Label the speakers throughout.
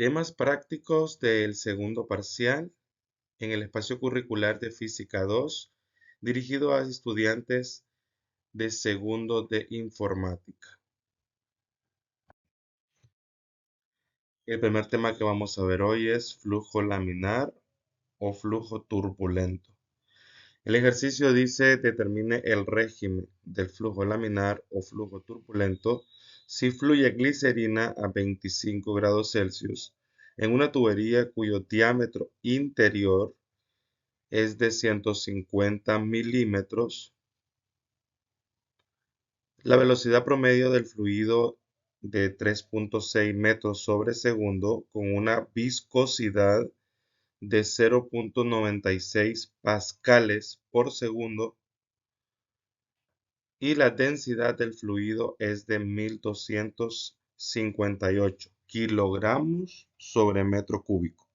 Speaker 1: Temas prácticos del segundo parcial en el espacio curricular de Física 2, dirigido a estudiantes de segundo de informática. El primer tema que vamos a ver hoy es flujo laminar o flujo turbulento. El ejercicio dice determine el régimen del flujo laminar o flujo turbulento si fluye glicerina a 25 grados Celsius en una tubería cuyo diámetro interior es de 150 milímetros. La velocidad promedio del fluido de 3.6 metros sobre segundo con una viscosidad de 0.96 pascales por segundo y la densidad del fluido es de 1258 kilogramos sobre metro cúbico.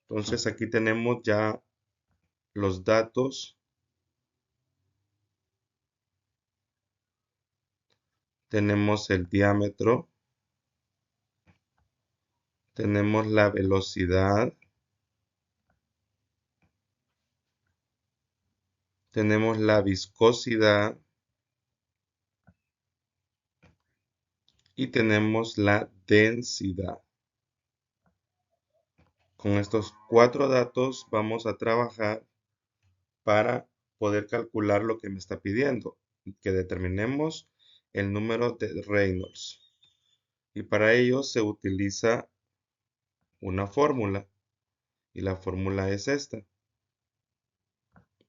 Speaker 1: Entonces aquí tenemos ya los datos. Tenemos el diámetro, tenemos la velocidad, tenemos la viscosidad y tenemos la densidad. Con estos 4 datos vamos a trabajar para poder calcular lo que me está pidiendo, que determinemos el número de Reynolds. Y para ello se utiliza una fórmula, y la fórmula es esta.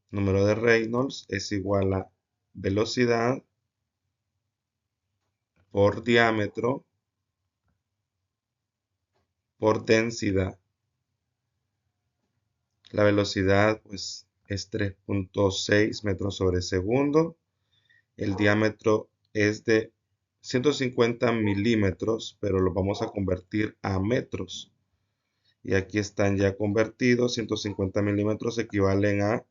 Speaker 1: Número de Reynolds es igual a velocidad por diámetro por densidad. La velocidad pues es 3.6 metros sobre segundo. El diámetro es de 150 milímetros, pero lo vamos a convertir a metros. Y aquí están ya convertidos. 150 milímetros equivalen a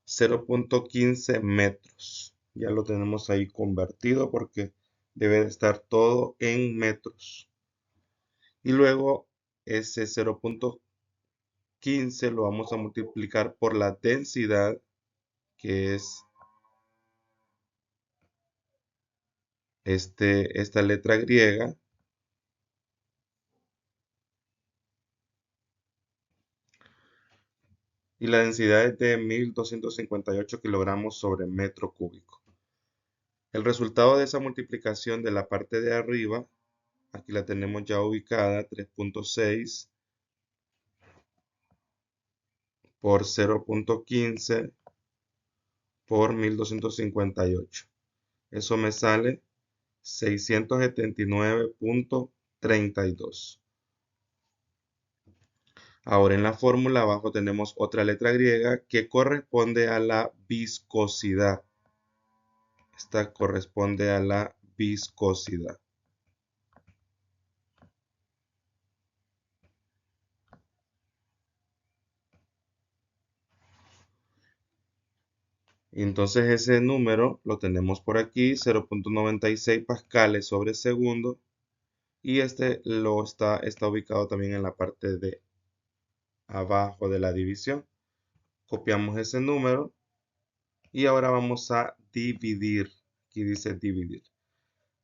Speaker 1: 0.15 metros. Ya lo tenemos ahí convertido porque debe de estar todo en metros. Y luego ese 0.15 lo vamos a multiplicar por la densidad, que es esta letra griega. Y la densidad es de 1258 kilogramos sobre metro cúbico. El resultado de esa multiplicación de la parte de arriba, aquí la tenemos ya ubicada, 3.6 por 0.15 por 1258. Eso me sale 679.32. Ahora en la fórmula abajo tenemos otra letra griega que corresponde a la viscosidad. Esta corresponde a la viscosidad. Entonces ese número lo tenemos por aquí, 0.96 pascales sobre segundo. Y este está ubicado también en la parte de abajo de la división. Copiamos ese número y ahora vamos a dividir. Aquí dice dividir.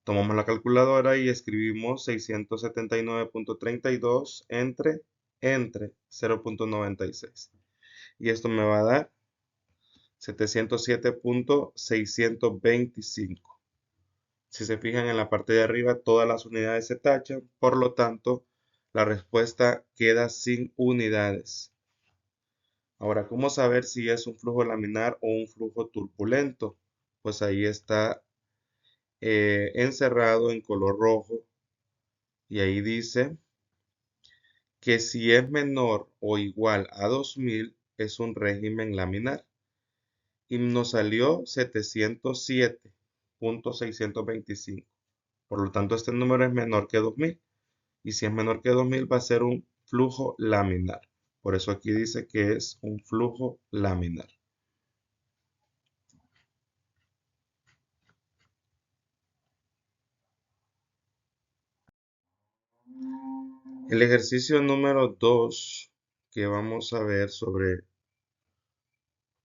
Speaker 1: Tomamos la calculadora y escribimos 679.32 entre 0.96. Y esto me va a dar 707.625. Si se fijan en la parte de arriba, todas las unidades se tachan, por lo tanto, la respuesta queda sin unidades. Ahora, ¿cómo saber si es un flujo laminar o un flujo turbulento? Pues ahí está encerrado en color rojo y ahí dice que si es menor o igual a 2000 es un régimen laminar. Y nos salió 707.625. Por lo tanto, este número es menor que 2000. Y si es menor que 2000 va a ser un flujo laminar. Por eso aquí dice que es un flujo laminar. El ejercicio número 2 que vamos a ver sobre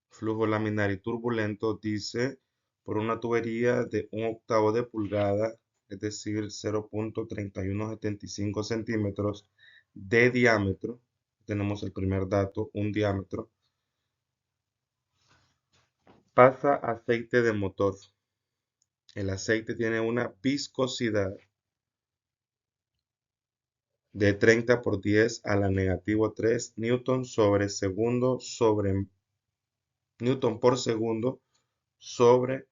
Speaker 1: flujo laminar y turbulento dice, por una tubería de 1/8 de pulgada, es decir, 0.3175 centímetros de diámetro, tenemos el primer dato, un diámetro, pasa aceite de motor. El aceite tiene una viscosidad de 30 por 10 a la negativo 3 newton por segundo sobre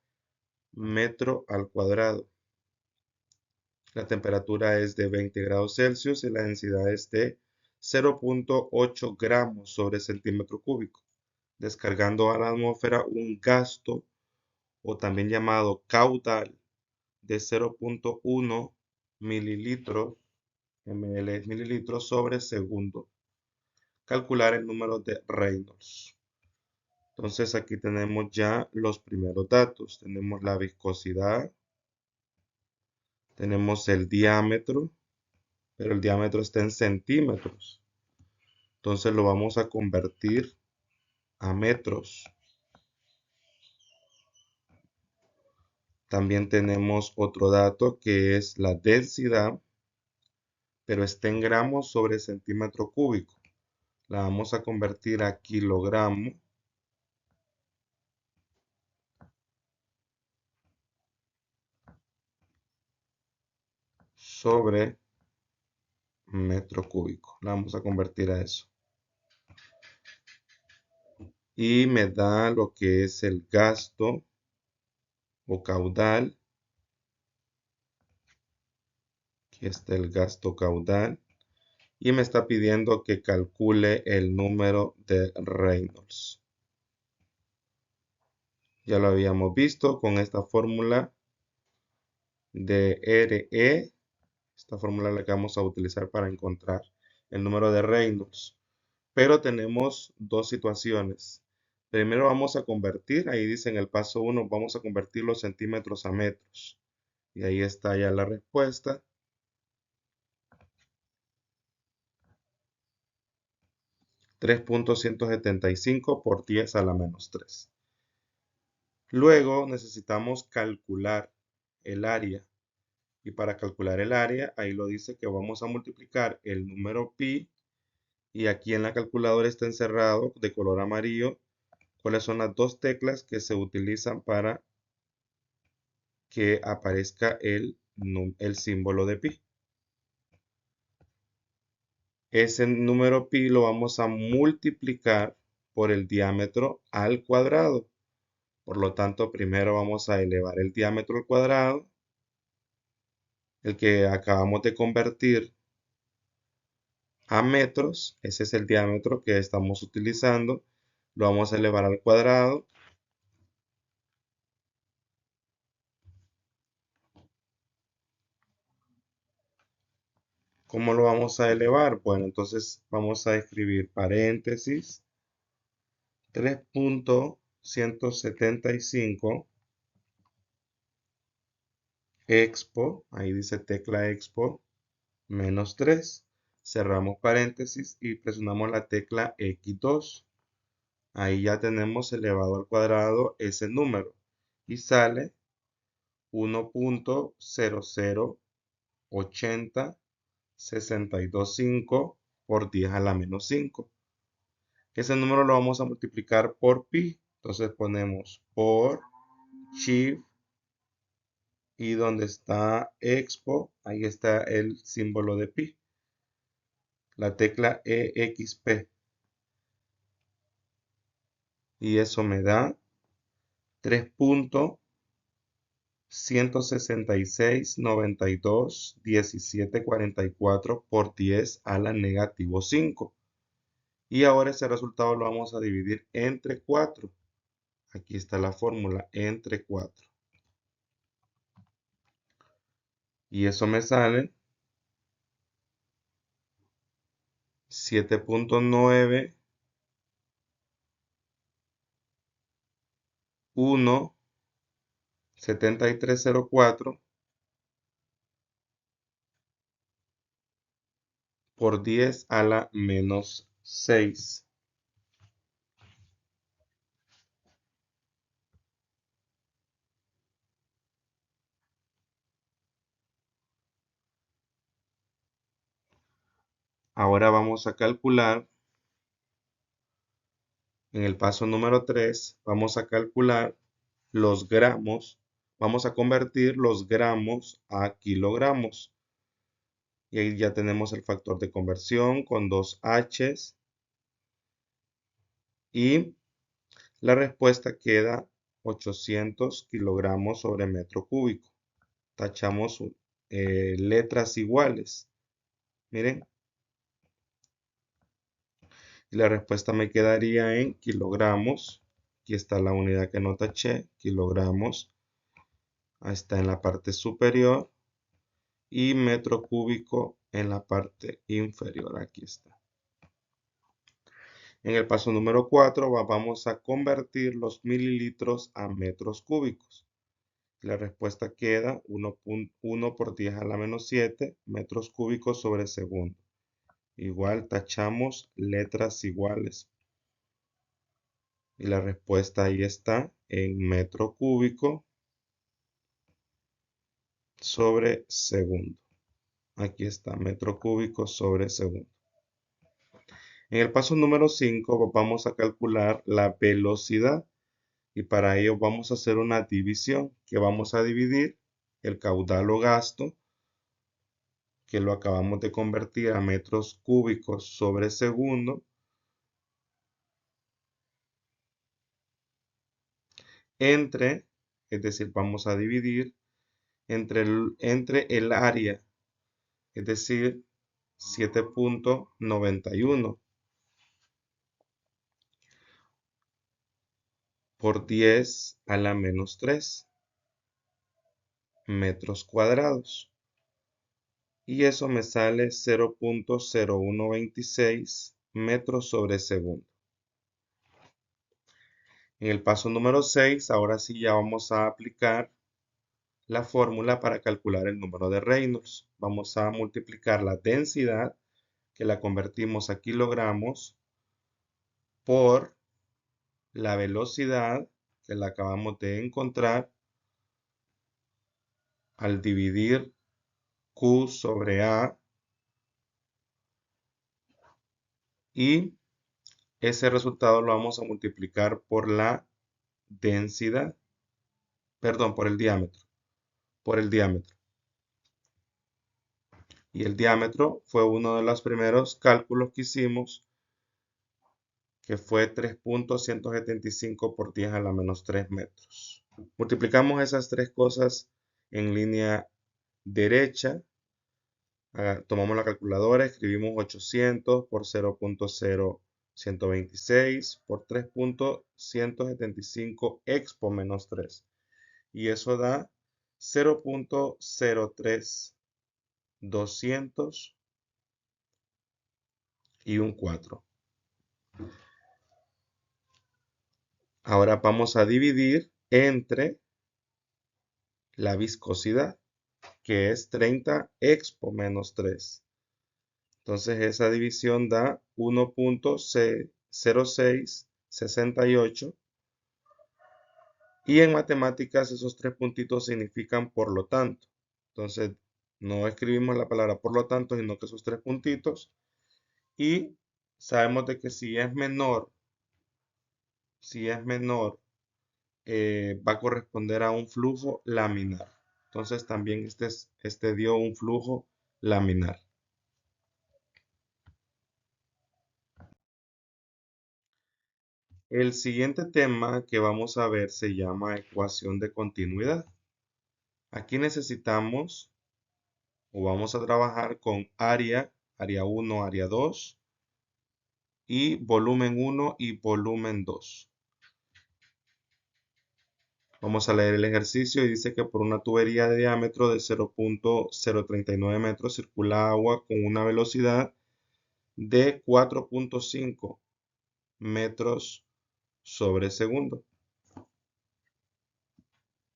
Speaker 1: metro al cuadrado. La temperatura es de 20 grados Celsius y la densidad es de 0.8 gramos sobre centímetro cúbico, descargando a la atmósfera un gasto o también llamado caudal de 0.1 mililitros, ml es mililitros sobre segundo. Calcular el número de Reynolds. Entonces aquí tenemos ya los primeros datos. Tenemos la viscosidad, tenemos el diámetro, pero el diámetro está en centímetros. Entonces lo vamos a convertir a metros. También tenemos otro dato que es la densidad, pero está en gramos sobre centímetro cúbico. La vamos a convertir a kilogramo sobre metro cúbico. La vamos a convertir a eso. Y me da lo que es el gasto o caudal. Aquí está el gasto caudal. Y me está pidiendo que calcule el número de Reynolds. Ya lo habíamos visto con esta fórmula de RE. Esta fórmula es la que vamos a utilizar para encontrar el número de Reynolds. Pero tenemos dos situaciones. Primero vamos a convertir, ahí dice en el paso 1, vamos a convertir los centímetros a metros. Y ahí está ya la respuesta. 3.175 por 10 a la menos 3. Luego necesitamos calcular el área. Y para calcular el área, ahí lo dice que vamos a multiplicar el número pi. Y aquí en la calculadora está encerrado de color amarillo cuáles son las dos teclas que se utilizan para que aparezca el símbolo de pi. Ese número pi lo vamos a multiplicar por el diámetro al cuadrado. Por lo tanto, primero vamos a elevar el diámetro al cuadrado, el que acabamos de convertir a metros, ese es el diámetro que estamos utilizando, lo vamos a elevar al cuadrado. ¿Cómo lo vamos a elevar? Bueno, entonces vamos a escribir paréntesis 3.175 expo, ahí dice tecla expo, menos 3. Cerramos paréntesis y presionamos la tecla X2. Ahí ya tenemos elevado al cuadrado ese número y sale 1.0080625 por 10 a la menos 5. Ese número lo vamos a multiplicar por pi. Entonces ponemos por shift y donde está expo, ahí está el símbolo de pi, la tecla EXP. Y eso me da 3.166921744 por 10 a la negativo 5. Y ahora ese resultado lo vamos a dividir entre 4. Aquí está la fórmula, entre 4. Y eso me sale 7.9117304 por 10 a la menos 6. Ahora vamos a calcular, en el paso número 3, vamos a calcular los gramos, vamos a convertir los gramos a kilogramos. Y ahí ya tenemos el factor de conversión con dos H's. Y la respuesta queda 800 kilogramos sobre metro cúbico. Tachamos letras iguales. Miren. Y la respuesta me quedaría en kilogramos. Aquí está la unidad que no taché, kilogramos. Ahí está en la parte superior. Y metro cúbico en la parte inferior. Aquí está. En el paso número 4 vamos a convertir los mililitros a metros cúbicos. La respuesta queda 1 por 10 a la menos 7 metros cúbicos sobre segundo. Igual tachamos letras iguales. Y la respuesta ahí está en metro cúbico sobre segundo. Aquí está, metro cúbico sobre segundo. En el paso número 5 vamos a calcular la velocidad. Y para ello vamos a hacer una división, que vamos a dividir el caudal o gasto, que lo acabamos de convertir a metros cúbicos sobre segundo, entre, es decir, vamos a dividir entre el área, es decir, 7.91 por 10 a la menos 3 metros cuadrados. Y eso me sale 0.0126 metros sobre segundo. En el paso número 6, ahora sí ya vamos a aplicar la fórmula para calcular el número de Reynolds. Vamos a multiplicar la densidad, que la convertimos a kilogramos, por la velocidad, que la acabamos de encontrar, al dividir Q sobre A, y ese resultado lo vamos a multiplicar por la densidad, perdón, por el diámetro, Y el diámetro fue uno de los primeros cálculos que hicimos, que fue 3.175 por 10 a la menos 3 metros. Multiplicamos esas tres cosas en línea derecha. Tomamos la calculadora, escribimos 800 por 0.0126 por 3.175 expo menos 3. Y eso da 0.03200 y un 4. Ahora vamos a dividir entre la viscosidad, que es 30 expo menos 3. Entonces esa división da 1.0668. Y en matemáticas esos tres puntitos significan por lo tanto. Entonces no escribimos la palabra por lo tanto, sino que esos tres puntitos. Y sabemos de que si es menor, va a corresponder a un flujo laminar. Entonces también este dio un flujo laminar. El siguiente tema que vamos a ver se llama ecuación de continuidad. Aquí necesitamos o vamos a trabajar con área 1, área 2 y volumen 1 y volumen 2. Vamos a leer el ejercicio y dice que por una tubería de diámetro de 0.039 metros circula agua con una velocidad de 4.5 metros sobre segundo.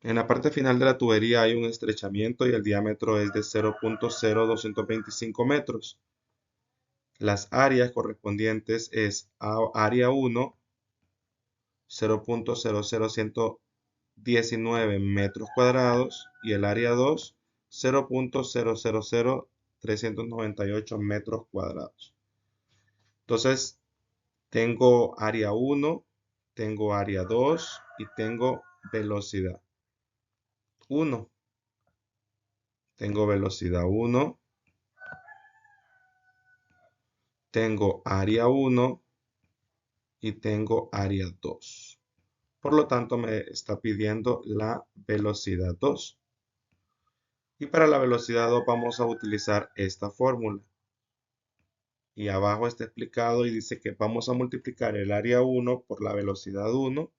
Speaker 1: En la parte final de la tubería hay un estrechamiento y el diámetro es de 0.0225 metros. Las áreas correspondientes es área 1, 0.00119 metros cuadrados y el área 2, 0.000398 metros cuadrados. Entonces, tengo área 1, tengo área 2 y tengo velocidad 1. Tengo velocidad 1, tengo área 1 y tengo área 2. Por lo tanto, me está pidiendo la velocidad 2. Y para la velocidad 2 vamos a utilizar esta fórmula. Y abajo está explicado y dice que vamos a multiplicar el área 1 por la velocidad 1.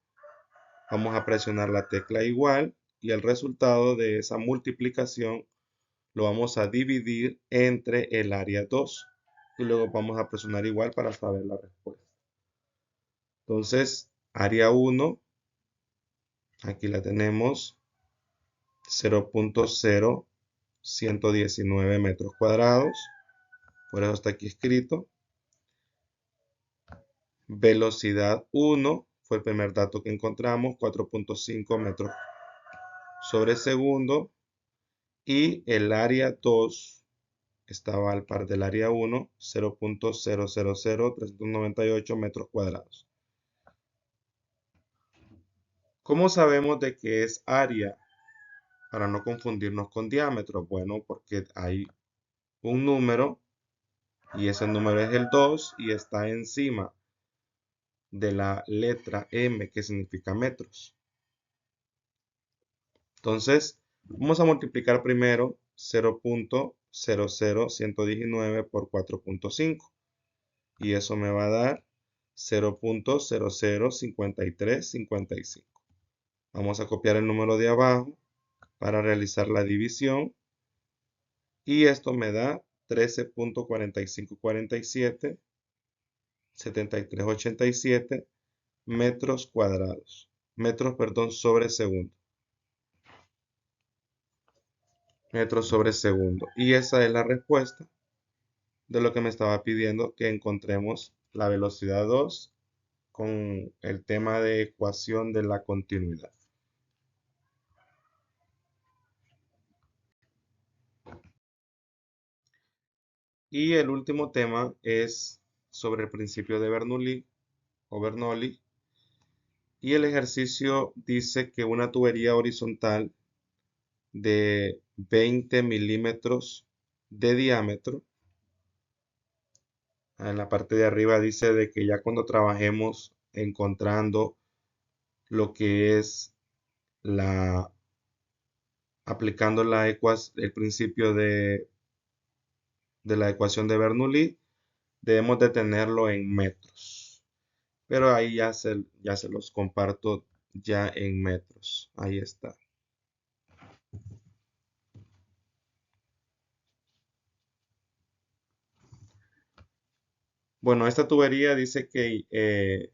Speaker 1: Vamos a presionar la tecla igual y el resultado de esa multiplicación lo vamos a dividir entre el área 2. Y luego vamos a presionar igual para saber la respuesta. Entonces, área 1, aquí la tenemos, 0.0119 metros cuadrados. Por eso está aquí escrito. Velocidad 1 fue el primer dato que encontramos, 4.5 metros sobre segundo. Y el área 2 estaba al par del área 1, 0.000398 metros cuadrados. ¿Cómo sabemos de qué es área? Para no confundirnos con diámetro. Bueno, porque hay un número y ese número es el 2 y está encima de la letra M, que significa metros. Entonces, vamos a multiplicar primero 0.00119 por 4.5 y eso me va a dar 0.005355. Vamos a copiar el número de abajo para realizar la división y esto me da 13.4547 7387 metros cuadrados. Metros, perdón, sobre segundo. Metros sobre segundo. Y esa es la respuesta de lo que me estaba pidiendo, que encontremos la velocidad 2 con el tema de ecuación de la continuidad. Y el último tema es sobre el principio de Bernoulli o Bernoulli. Y el ejercicio dice que una tubería horizontal de 20 milímetros de diámetro, en la parte de arriba dice de que ya cuando trabajemos encontrando lo que es aplicando el principio de la ecuación de Bernoulli, debemos de tenerlo en metros. Pero ahí ya se los comparto ya en metros. Ahí está. Bueno, esta tubería dice que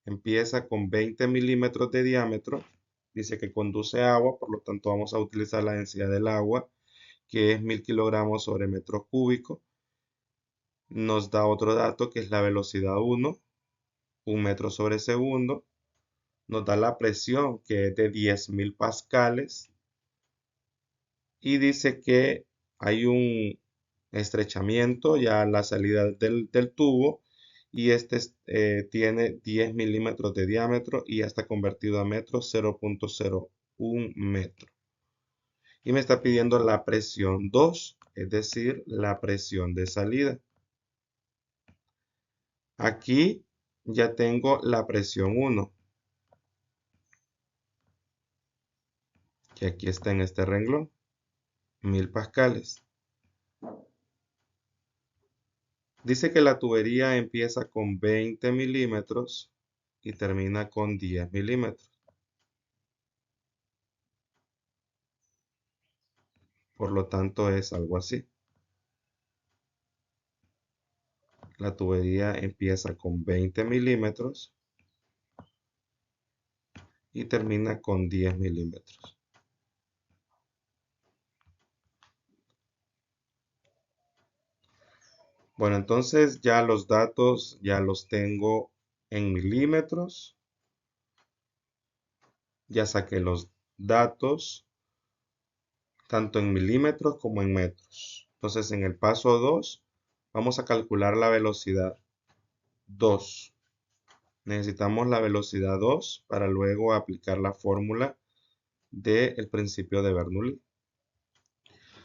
Speaker 1: empieza con 20 milímetros de diámetro. Dice que conduce agua, por lo tanto vamos a utilizar la densidad del agua, que es 1000 kilogramos sobre metro cúbico. Nos da otro dato que es la velocidad 1, 1 metro sobre segundo. Nos da la presión que es de 10.000 pascales. Y dice que hay un estrechamiento ya a la salida del tubo y este tiene 10 milímetros de diámetro y ya está convertido a metros, 0.01 metro. Y me está pidiendo la presión 2, es decir, la presión de salida. Aquí ya tengo la presión 1, que aquí está en este renglón, 1000 pascales. Dice que la tubería empieza con 20 milímetros y termina con 10 milímetros. Por lo tanto es algo así. La tubería empieza con 20 milímetros y termina con 10 milímetros. Bueno, entonces ya los datos ya los tengo en milímetros. Ya saqué los datos tanto en milímetros como en metros. Entonces en el paso 2 vamos a calcular la velocidad 2. Necesitamos la velocidad 2 para luego aplicar la fórmula del principio de Bernoulli.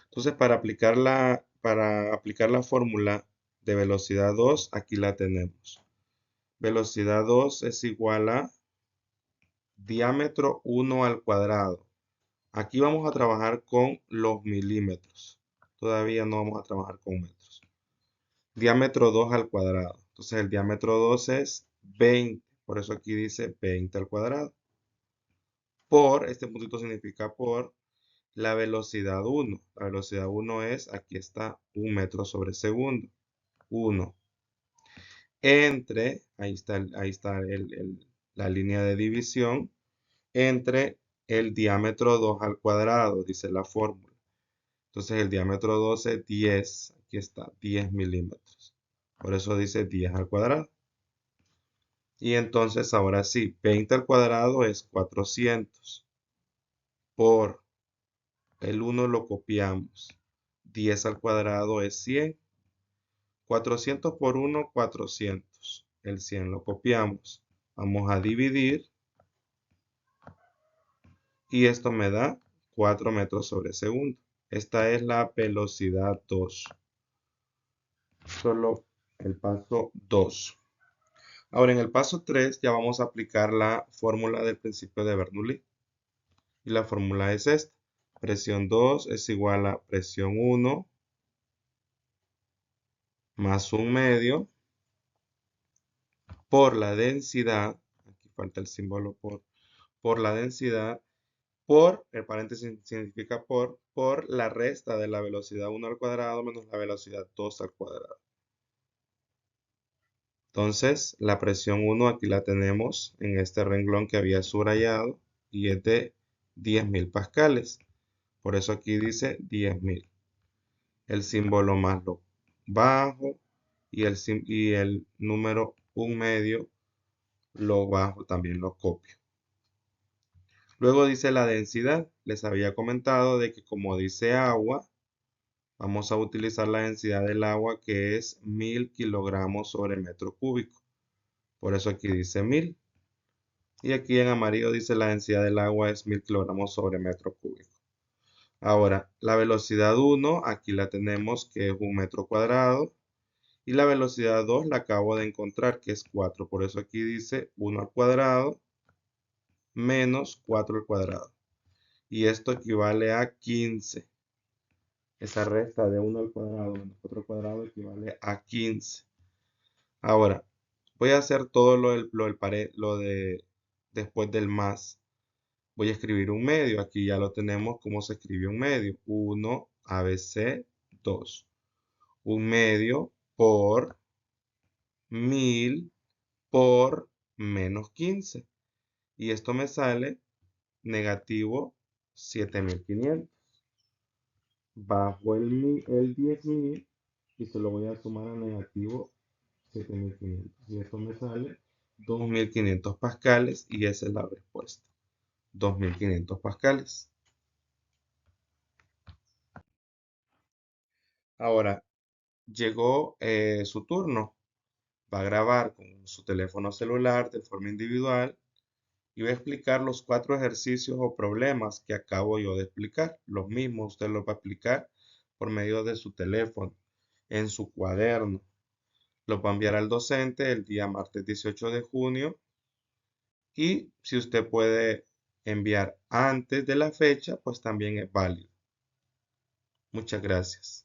Speaker 1: Entonces para aplicar la fórmula de velocidad 2, aquí la tenemos. Velocidad 2 es igual a diámetro 1 al cuadrado. Aquí vamos a trabajar con los milímetros. Todavía no vamos a trabajar con metros. Diámetro 2 al cuadrado. Entonces el diámetro 2 es 20. Por eso aquí dice 20 al cuadrado. Por, este puntito significa por la velocidad 1. La velocidad 1 es, aquí está, 1 metro sobre segundo. 1. Entre, ahí está la línea de división, entre el diámetro 2 al cuadrado, dice la fórmula. Entonces el diámetro 2 es 10, aquí está, 10 milímetros. Por eso dice 10 al cuadrado. Y entonces ahora sí, 20 al cuadrado es 400. Por el 1 lo copiamos. 10 al cuadrado es 100. 400 por 1, 400. El 100 lo copiamos. Vamos a dividir. Y esto me da 4 metros sobre segundo. Esta es la velocidad 2. Solo el paso 2. Ahora en el paso 3 ya vamos a aplicar la fórmula del principio de Bernoulli. Y la fórmula es esta. Presión 2 es igual a presión 1 más 1 medio por la densidad, aquí falta el símbolo por la densidad, por, el paréntesis significa por la resta de la velocidad 1 al cuadrado menos la velocidad 2 al cuadrado. Entonces, la presión 1 aquí la tenemos en este renglón que había subrayado y es de 10.000 pascales. Por eso aquí dice 10.000. El símbolo más lo bajo y el número 1 medio lo bajo, también lo copio. Luego dice la densidad. Les había comentado de que como dice agua, vamos a utilizar la densidad del agua que es 1000 kilogramos sobre metro cúbico. Por eso aquí dice 1000. Y aquí en amarillo dice la densidad del agua es 1000 kilogramos sobre metro cúbico. Ahora, la velocidad 1, aquí la tenemos que es 1 metro cuadrado. Y la velocidad 2 la acabo de encontrar que es 4. Por eso aquí dice 1 al cuadrado menos 4 al cuadrado. Y esto equivale a 15. Esa resta de 1 al cuadrado menos 4 al cuadrado equivale a 15. Ahora, voy a hacer todo lo de después del más. Voy a escribir un medio. Aquí ya lo tenemos como se escribe un medio. 1 ABC 2. Un medio por 1000 por menos 15. Y esto me sale negativo 7500. Bajo el 10.000 y se lo voy a sumar a negativo 7500. Y esto me sale 2500 pascales y esa es la respuesta. 2500 pascales. Ahora, llegó su turno. Va a grabar con su teléfono celular de forma individual y voy a explicar los 4 ejercicios o problemas que acabo yo de explicar. Los mismos usted los va a explicar por medio de su teléfono, en su cuaderno. Los va a enviar al docente el día martes 18 de junio y si usted puede enviar antes de la fecha, pues también es válido. Muchas gracias.